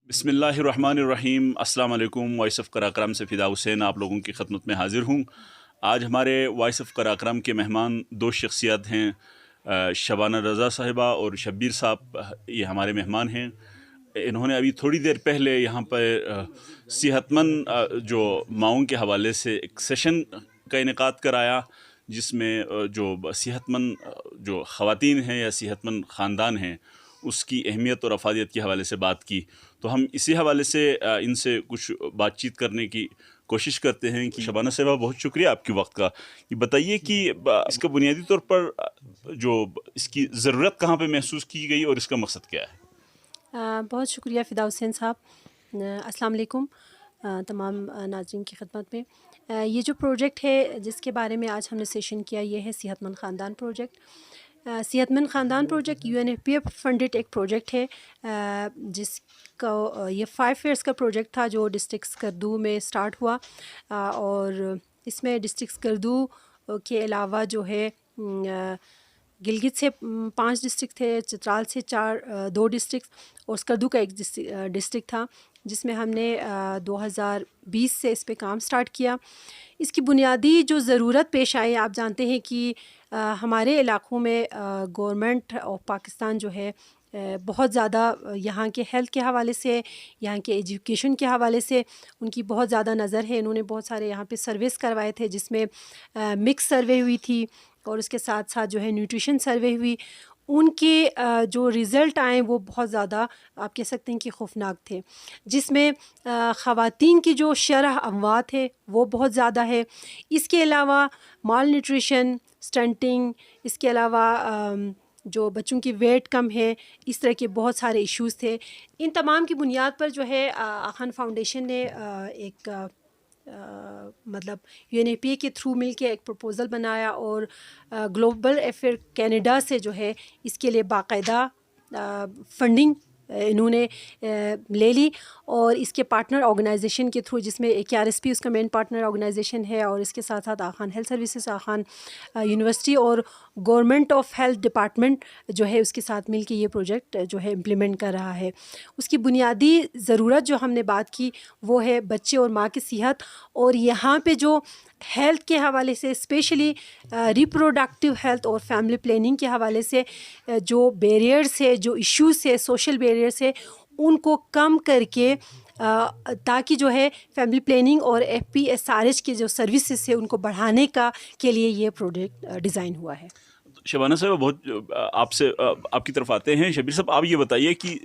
بسم اللہ الرحمن الرحیم۔ السلام علیکم۔ وائس آف قراقرم سے فدا حسین آپ لوگوں کی خدمت میں حاضر ہوں۔ آج ہمارے وائس آف قراقرم کے مہمان دو شخصیات ہیں، شبانہ رضا صاحبہ اور شبیر صاحب، یہ ہمارے مہمان ہیں۔ انہوں نے ابھی تھوڑی دیر پہلے یہاں پر صحت مند جو ماؤں کے حوالے سے ایک سیشن کا انعقاد کرایا، جس میں جو صحت مند جو خواتین ہیں یا صحت مند خاندان ہیں اس کی اہمیت اور افادیت کے حوالے سے بات کی۔ تو ہم اسی حوالے سے ان سے کچھ بات چیت کرنے کی کوشش کرتے ہیں کہ شبانہ صاحبہ، بہت شکریہ آپ کے وقت کا۔ یہ بتائیے کہ اس کا بنیادی طور پر جو اس کی ضرورت کہاں پہ محسوس کی گئی اور اس کا مقصد کیا ہے؟ بہت شکریہ فدا حسین صاحب۔ السلام علیکم تمام ناظرین کی خدمت میں۔ یہ جو پروجیکٹ ہے جس کے بارے میں آج ہم نے سیشن کیا، یہ ہے صحت مند خاندان پروجیکٹ۔ صحت مند خاندان پروجیکٹ UNFPA فنڈڈ ایک پروجیکٹ ہے، جس کا یہ 5 ایئرس کا پروجیکٹ تھا جو ڈسٹرکٹ اسکردو میں سٹارٹ ہوا، اور اس میں ڈسٹرکٹ اسکردو کے علاوہ جو ہے گلگت سے 5 ڈسٹرکٹ تھے، چترال سے 2 ڈسٹرکٹ اور اسکردو کا ایک ڈسٹرکٹ تھا، جس میں ہم نے 2020 سے اس پہ کام سٹارٹ کیا۔ اس کی بنیادی جو ضرورت پیش آئی، آپ جانتے ہیں کہ ہمارے علاقوں میں گورنمنٹ آف پاکستان جو ہے بہت زیادہ یہاں کے ہیلتھ کے حوالے سے، یہاں کے ایجوکیشن کے حوالے سے ان کی بہت زیادہ نظر ہے۔ انہوں نے بہت سارے یہاں پہ سرویز کروائے تھے، جس میں مکس سروے ہوئی تھی اور اس کے ساتھ ساتھ جو ہے نیوٹریشن سروے ہوئی۔ ان کے جو رزلٹ آئیں وہ بہت زیادہ آپ کہہ سکتے ہیں کہ خوفناک تھے، جس میں خواتین کی جو شرح اموات ہے وہ بہت زیادہ ہے۔ اس کے علاوہ مال نیوٹریشن، سٹنٹنگ، اس کے علاوہ جو بچوں کی ویٹ کم ہے، اس طرح کے بہت سارے ایشوز تھے۔ ان تمام کی بنیاد پر جو ہے آخان فاؤنڈیشن نے ایک مطلب UNFPA کے تھرو مل کے ایک پروپوزل بنایا، اور گلوبل افیئر کینیڈا سے جو ہے اس کے لیے باقاعدہ فنڈنگ انہوں نے لے لی، اور اس کے پارٹنر آرگنائزیشن کے تھرو، جس میں KRSP اس کا مین پارٹنر آرگنائزیشن ہے، اور اس کے ساتھ ساتھ Aga Khan health services, Aga Khan university اور گورنمنٹ آف ہیلتھ ڈپارٹمنٹ جو ہے اس کے ساتھ مل کے یہ پروجیکٹ جو ہے امپلیمنٹ کر رہا ہے۔ اس کی بنیادی ضرورت جو ہم نے بات کی وہ ہے بچے اور ماں کی صحت، اور یہاں پہ جو ہیلتھ کے حوالے سے اسپیشلی ریپروڈکٹیو ہیلتھ اور فیملی پلاننگ کے حوالے سے جو بیریئرس ہے، جو ایشوز ہے، سوشل بیریئرس ہے، ان کو کم کر کے تاکہ جو ہے فیملی پلاننگ اور FPSRH کے جو سروسز ہے ان کو بڑھانے کے لیے یہ پروجیکٹ ڈیزائن ہوا ہے۔ شبانہ صاحب، بہت آپ سے آپ کی طرف آتے ہیں۔ شبیر صاحب، آپ یہ بتائیے کہ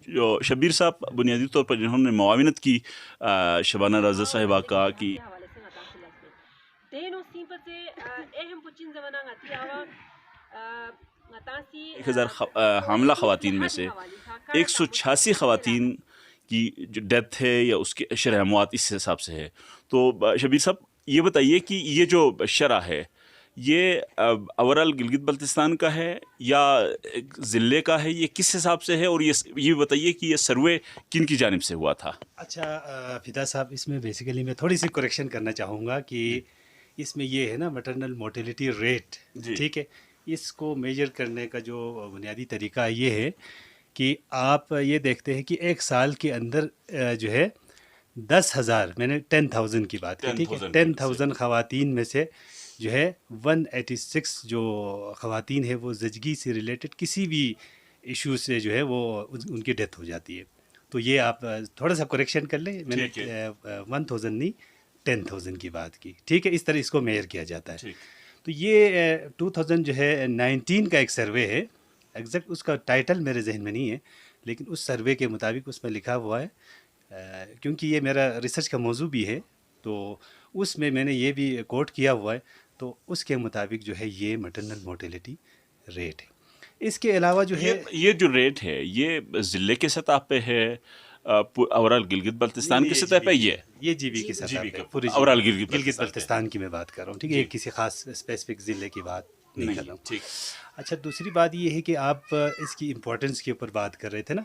جو شبیر صاحب بنیادی طور پر جنہوں نے معاونت کی شبانہ رضا صاحبہ کا کہ ایک ہزار حاملہ خواتین میں سے 186 خواتین کی جو ڈیتھ ہے یا اس کی شرح اموات اس حساب سے ہے۔ تو شبیر صاحب یہ بتائیے کہ یہ جو شرح ہے یہ اوورال گلگت بلتستان کا ہے یا ضلع کا ہے، یہ کس حساب سے ہے؟ اور یہ بتائیے کہ یہ سروے کن کی جانب سے ہوا تھا؟ اچھا فدا صاحب، اس میں بیسیکلی میں تھوڑی سی کریکشن کرنا چاہوں گا کہ اس میں یہ ہے نا مٹرنل موٹیلیٹی ریٹ، ٹھیک ہے، اس کو میجر کرنے کا جو بنیادی طریقہ یہ ہے کہ آپ یہ دیکھتے ہیں کہ ایک سال کے اندر جو ہے 10,000، میں نے 10,000 کی بات کی، ٹھیک ہے، 10,000 خواتین میں سے جو ہے 186 جو خواتین ہیں وہ زچگی سے ریلیٹڈ کسی بھی ایشو سے جو ہے وہ ان کی ڈیتھ ہو جاتی ہے۔ تو یہ آپ تھوڑا سا کریکشن کر لیں، میں نے 1,000 نہیں 10,000 کی بات کی، ٹھیک ہے، اس طرح اس کو میئر کیا جاتا ہے۔ تو یہ 2000 جو ہے 19 کا ایک سروے ہے، ایگزیکٹ اس کا ٹائٹل میرے ذہن میں نہیں ہے، لیکن اس سروے کے مطابق اس میں لکھا ہوا ہے، کیونکہ یہ میرا ریسرچ کا موضوع بھی ہے تو اس میں نے یہ بھی کوٹ کیا ہوا ہے، تو اس کے مطابق جو ہے یہ مٹرنل موٹیلیٹی ریٹ ہے۔ اس کے علاوہ جو ہے یہ جو ریٹ ہے یہ ضلع کے سطح پہ ہے، اوورال گلگت بلتستان کی سطح پہ یہ جی بی کی سطح پہ پوری اوورال گلگت بلتستان کی میں بات کر رہا ہوں، ٹھیک ہے، کسی خاص اسپیسیفک ضلع کی بات نہیں کر رہا ہوں۔ اچھا، دوسری بات یہ ہے کہ آپ اس کی امپورٹنس کے اوپر بات کر رہے تھے نا،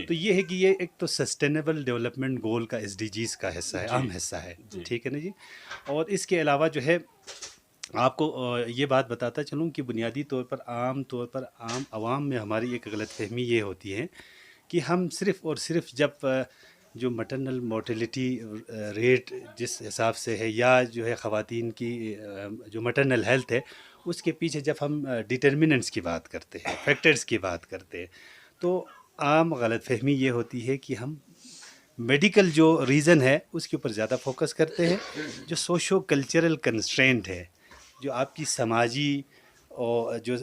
تو یہ ہے کہ یہ ایک تو سسٹینیبل ڈیولپمنٹ گول کا SDGs کا حصہ ہے، اہم حصہ ہے، ٹھیک ہے نا جی۔ اور اس کے علاوہ جو ہے آپ کو یہ بات بتاتا چلوں کہ بنیادی طور پر عام عوام میں ہماری ایک غلط فہمی یہ ہوتی ہے کہ ہم صرف اور صرف جب جو مٹرنل مورٹیلٹی ریٹ جس حساب سے ہے یا جو ہے خواتین کی جو مٹرنل ہیلتھ ہے اس کے پیچھے جب ہم ڈٹرمننٹس کی بات کرتے ہیں، فیکٹرز کی بات کرتے ہیں، تو عام غلط فہمی یہ ہوتی ہے کہ ہم میڈیکل جو ریزن ہے اس کے اوپر زیادہ فوکس کرتے ہیں، جو سوشو کلچرل کنسٹرینٹ ہے، جو آپ کی سماجی اور جو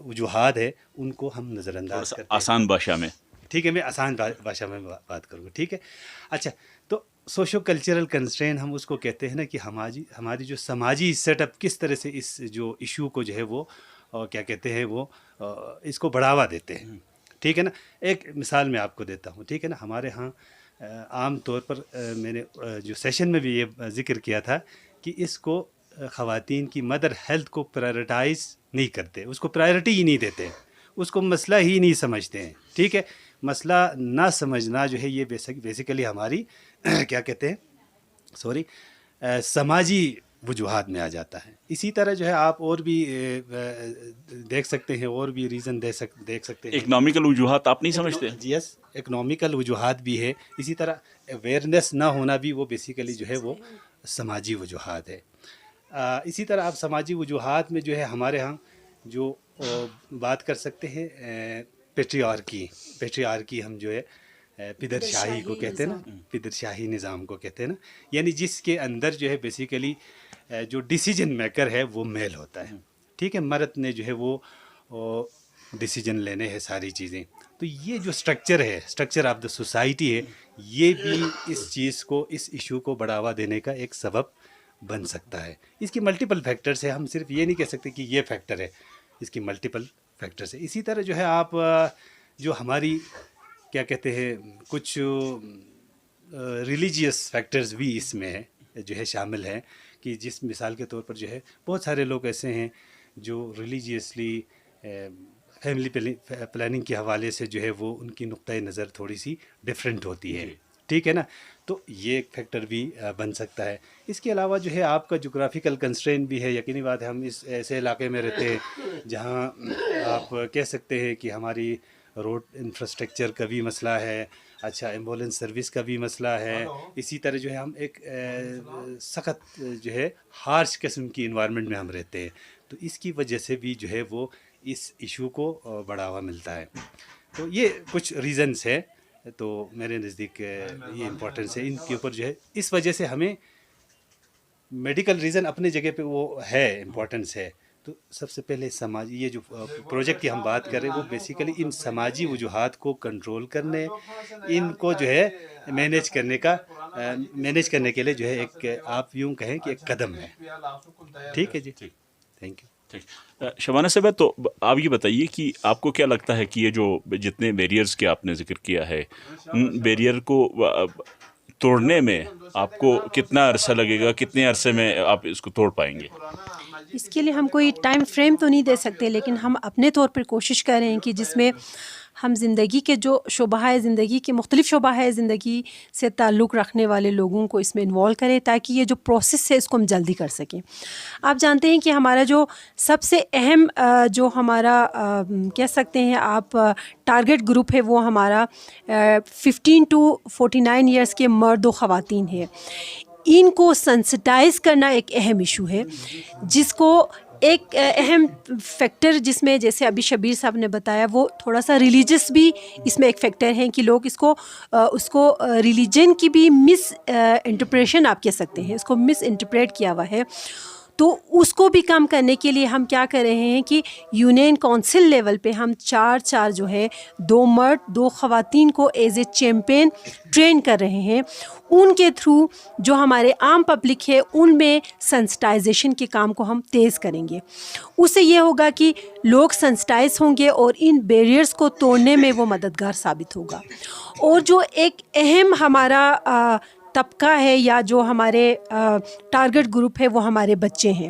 وجوہات ہے ان کو ہم نظر انداز کرتے ہیں. آسان بھاشا میں ٹھیک ہے، میں آسان بھاشا میں بات کروں گا. ٹھیک ہے، اچھا، تو سوشو کلچرل کنسٹرین ہم اس کو کہتے ہیں نا کہ ہماری جو سماجی سیٹ اپ کس طرح سے اس جو ایشو کو جو ہے وہ کیا کہتے ہیں وہ اس کو بڑھاوا دیتے ہیں. ٹھیک ہے نا. ایک مثال میں آپ کو دیتا ہوں. ٹھیک ہے نا. ہمارے ہاں عام طور پر میں نے جو سیشن میں بھی یہ ذکر کیا تھا کہ اس کو خواتین کی مدر ہیلتھ کو پرائرٹائز نہیں کرتے، اس کو پرائرٹی ہی نہیں دیتے، اس کو مسئلہ ہی نہیں سمجھتے ہیں. ٹھیک ہے. مسئلہ نہ سمجھنا جو ہے یہ بیسیکلی ہماری کیا کہتے ہیں سماجی وجوہات میں آ جاتا ہے. اسی طرح جو ہے آپ اور بھی دیکھ سکتے ہیں، اور بھی ریزن دیکھ سکتے ہیں. اکنامیکل وجوہات آپ نہیں سمجھتے؟ یس، اکنامیکل وجوہات بھی ہے. اسی طرح اویئرنیس نہ ہونا بھی وہ بیسیکلی جو ہے وہ سماجی وجوہات ہے. اسی طرح آپ سماجی وجوہات میں جو ہے ہمارے ہاں جو بات کر سکتے ہیں پیٹریارکی ہم جو ہے پدر شاہی کو کہتے ہیں نا، پدر شاہی نظام کو کہتے ہیں نا، یعنی جس کے اندر جو ہے بیسیکلی جو ڈیسیجن میکر ہے وہ میل ہوتا ہے. ٹھیک ہے. مرد نے جو ہے وہ ڈیسیجن لینے ہیں ساری چیزیں. تو یہ جو اسٹرکچر آف دا سوسائٹی ہے، یہ بھی اس چیز کو، اس ایشو کو بڑھاوا دینے کا ایک سبب بن سکتا ہے. اس کی ملٹیپل فیکٹرز ہیں، ہم صرف یہ نہیں کہہ سکتے کہ یہ فیکٹر ہے، اس کی ملٹیپل فیکٹرز ہیں. اسی طرح جو ہے آپ جو ہماری کیا کہتے ہیں کچھ ریلیجیس فیکٹرز بھی اس میں جو ہے شامل ہیں، کہ جس مثال کے طور پر جو ہے بہت سارے لوگ ایسے ہیں جو ریلیجیسلی فیملی پلاننگ کے حوالے سے جو ہے وہ ان کی نقطۂ نظر تھوڑی سی ڈفرینٹ ہوتی ہے. ٹھیک ہے نا. تو یہ ایک فیکٹر بھی بن سکتا ہے. اس کے علاوہ جو ہے آپ کا جغرافیکل کنسٹرین بھی ہے. یقینی بات ہے ہم اس ایسے علاقے میں رہتے ہیں جہاں آپ کہہ سکتے ہیں کہ ہماری روڈ انفراسٹرکچر کا بھی مسئلہ ہے، اچھا ایمبولینس سروس کا بھی مسئلہ ہے. اسی طرح جو ہے ہم ایک سخت جو ہے ہارش قسم کی انوائرمنٹ میں ہم رہتے ہیں. تو اس کی وجہ سے بھی جو ہے وہ اس ایشو کو بڑھاوا ملتا ہے. تو یہ کچھ ریزنس ہے. تو میرے نزدیک یہ امپورٹنس ہے ان کے اوپر جو ہے. اس وجہ سے ہمیں میڈیکل ریزن اپنے جگہ پہ وہ ہے، امپورٹنس ہے. تو سب سے پہلے سماجی، یہ جو پروجیکٹ کی ہم بات کر رہے ہیں وہ بیسیکلی ان سماجی وجوہات کو کنٹرول کرنے، ان کو جو ہے مینیج کرنے کے لیے جو ہے ایک آپ یوں کہیں کہ ایک قدم ہے. ٹھیک ہے جی. Thank you. شبانہ صاحبہ، تو آپ یہ بتائیے کہ آپ کو کیا لگتا ہے کہ یہ جو جتنے بیریئرز کے آپ نے ذکر کیا ہے، ان بیریئر کو توڑنے میں آپ کو کتنا عرصہ لگے گا، کتنے عرصے میں آپ اس کو توڑ پائیں گے؟ اس کے لیے ہم کوئی ٹائم فریم تو نہیں دے سکتے، لیکن ہم اپنے طور پر کوشش کر رہے ہیں کہ جس میں ہم زندگی کے جو شعبہ زندگی کے مختلف شعبہ زندگی سے تعلق رکھنے والے لوگوں کو اس میں انوالو کریں، تاکہ یہ جو پروسیس ہے اس کو ہم جلدی کر سکیں. آپ جانتے ہیں کہ ہمارا جو سب سے اہم جو ہمارا کہہ سکتے ہیں آپ ٹارگٹ گروپ ہے وہ ہمارا 15 to 49 ایئرس کے مرد و خواتین ہے. ان کو سینسٹائز کرنا ایک اہم ایشو ہے، جس کو ایک اہم فیکٹر جس میں جیسے ابھی شبیر صاحب نے بتایا وہ تھوڑا سا ریلیجس بھی اس میں ایک فیکٹر ہے کہ لوگ اس کو ریلیجن کی بھی مس انٹرپریشن آپ کہہ سکتے ہیں، اس کو مس انٹرپریٹ کیا ہوا ہے. تو اس کو بھی کم کرنے کے لیے ہم کیا کر رہے ہیں کہ یونین کونسل لیول پہ ہم چار جو ہے 2 مرد 2 خواتین کو ایز اے چیمپئن ٹرین کر رہے ہیں. ان کے تھرو جو ہمارے عام پبلک ہے ان میں سینسٹائزیشن کے کام کو ہم تیز کریں گے. اس سے یہ ہوگا کہ لوگ سینسٹائز ہوں گے اور ان بیریئرز کو توڑنے میں وہ مددگار ثابت ہوگا. اور جو ایک اہم ہمارا طبقہ ہے یا جو ہمارے ٹارگٹ گروپ ہے وہ ہمارے بچے ہیں.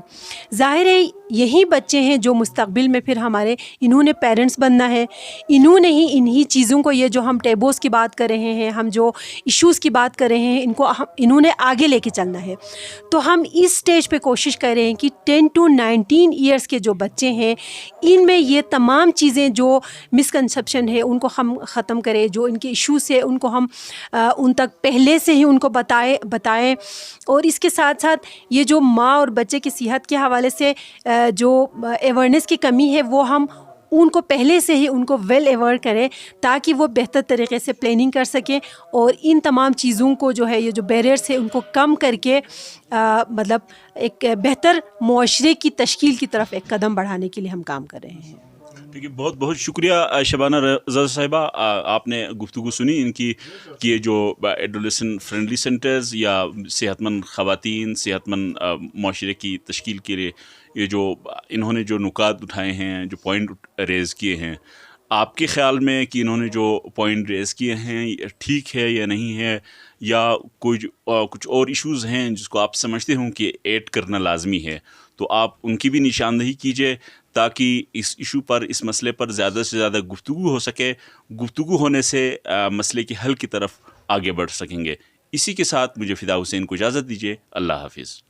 ظاہر ہے یہی بچے ہیں جو مستقبل میں پھر ہمارے انہوں نے پیرنٹس بننا ہے, انہوں نے ہی انہی چیزوں کو, یہ جو ہم ٹیبوز کی بات کر رہے ہیں, ہم جو ایشوز کی بات کر رہے ہیں, انہوں نے آگے لے کے چلنا ہے. تو ہم اس سٹیج پہ کوشش کر رہے ہیں کہ 10 to 19 ایئرس کے جو بچے ہیں ان میں یہ تمام چیزیں جو مسکنسیپشن ہے ان کو ہم ختم کریں, جو ان کے ایشوز ہے ان کو ہم ان تک پہلے سے ہی ان کو بتائیں. اور اس کے ساتھ ساتھ یہ جو ماں اور بچے کی صحت کے حوالے سے جو اویئرنیس کی کمی ہے وہ ہم ان کو پہلے سے ہی ان کو ویل اویئر کریں تاکہ وہ بہتر طریقے سے پلاننگ کر سکیں اور ان تمام چیزوں کو جو ہے یہ جو بیریئرس ہے ان کو کم کر کے مطلب ایک بہتر معاشرے کی تشکیل کی طرف ایک قدم بڑھانے کے لیے ہم کام کر رہے ہیں. ٹھیک ہے, بہت بہت شکریہ شبانہ رضا صاحبہ, آپ نے گفتگو سنی ان کی کہ یہ جو ایڈولیسنٹ فرینڈلی سینٹرز یا صحت مند خواتین, صحت مند معاشرے کی تشکیل کے لیے یہ جو انہوں نے جو نکات اٹھائے ہیں, جو پوائنٹ ریز کیے ہیں, آپ کے خیال میں کہ انہوں نے جو پوائنٹ ریز کیے ہیں ٹھیک ہے یا نہیں ہے, یا کچھ اور ایشوز ہیں جس کو آپ سمجھتے ہوں کہ ایڈ کرنا لازمی ہے, تو آپ ان کی بھی نشاندہی کیجیے تاکہ اس ایشو پر, اس مسئلے پر زیادہ سے زیادہ گفتگو ہو سکے. گفتگو ہونے سے مسئلے کے حل کی طرف آگے بڑھ سکیں گے. اسی کے ساتھ مجھے فدا حسین کو اجازت دیجیے. اللہ حافظ.